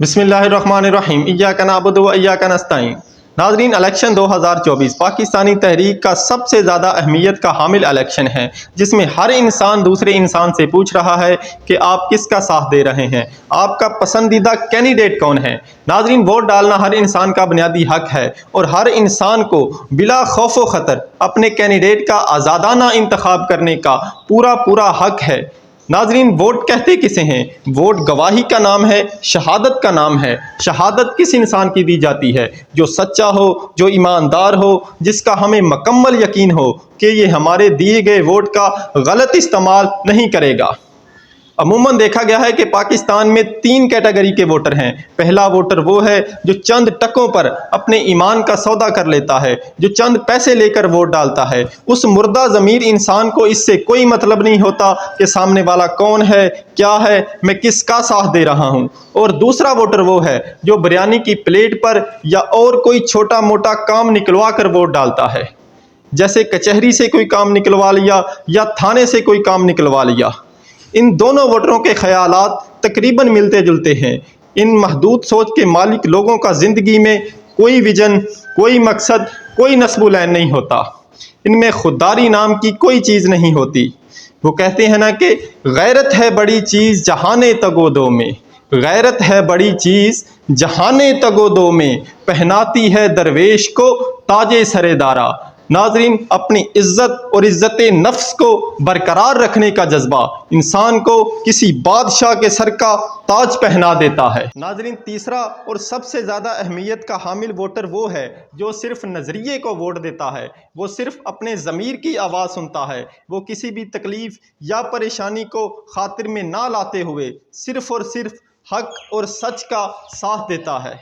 बिस्मिल्लाहिर्रहमानिर्रहीम इय्याका नअबुदु व इय्याका नस्तईन। नाज़रीन, इलेक्शन 2024 पाकिस्तानी तहरीक का सबसे ज़्यादा अहमियत का हामिल इलेक्शन है, जिसमें हर इंसान दूसरे इंसान से पूछ रहा है कि आप किसका साथ दे रहे हैं, आपका पसंदीदा कैंडिडेट कौन है। नाज़रीन, वोट डालना हर इंसान का बुनियादी हक है और हर इंसान को बिला खौफ व ख़तर अपने कैंडिडेट का आज़ादाना इंतखाब करने का पूरा हक है। नाजरीन, वोट कहते किसे हैं? वोट गवाही का नाम है, शहादत का नाम है। शहादत किस इंसान की दी जाती है? जो सच्चा हो, जो ईमानदार हो, जिसका हमें मुकम्मल यकीन हो कि ये हमारे दिए गए वोट का गलत इस्तेमाल नहीं करेगा। अमूमन देखा गया है कि पाकिस्तान में 3 कैटेगरी के वोटर हैं। पहला वोटर वो है जो चंद टकों पर अपने ईमान का सौदा कर लेता है, जो चंद पैसे लेकर वोट डालता है। उस मुर्दा ज़मीर इंसान को इससे कोई मतलब नहीं होता कि सामने वाला कौन है, क्या है, मैं किसका साथ दे रहा हूँ। और दूसरा वोटर वो है जो बिरयानी की प्लेट पर या और कोई छोटा मोटा काम निकलवा कर वोट डालता है, जैसे कचहरी से कोई काम निकलवा लिया या थाने से कोई काम निकलवा लिया। इन दोनों वोटरों के ख्यालात तकरीबन मिलते जुलते हैं। इन महदूद सोच के मालिक लोगों का ज़िंदगी में कोई विजन, कोई मकसद, कोई नस्बुलैन नहीं होता। इनमें खुददारी नाम की कोई चीज़ नहीं होती। वो कहते हैं ना कि गैरत है बड़ी चीज़ जहाने तगोदो में, गैरत है बड़ी चीज़ जहाने तगोदो में, पहनाती है दरवेश को ताजे सरेदारा। नाजरीन, अपनी इज्जत और इज्जत नफ्स को बरकरार रखने का जज्बा इंसान को किसी बादशाह के सर का ताज पहना देता है। नाजरीन, तीसरा और सबसे ज़्यादा अहमियत का हामिल वोटर वो है जो सिर्फ नज़रिए को वोट देता है। वो सिर्फ अपने ज़मीर की आवाज़ सुनता है। वो किसी भी तकलीफ़ या परेशानी को खातिर में ना लाते हुए सिर्फ और सिर्फ हक और सच का साथ देता है।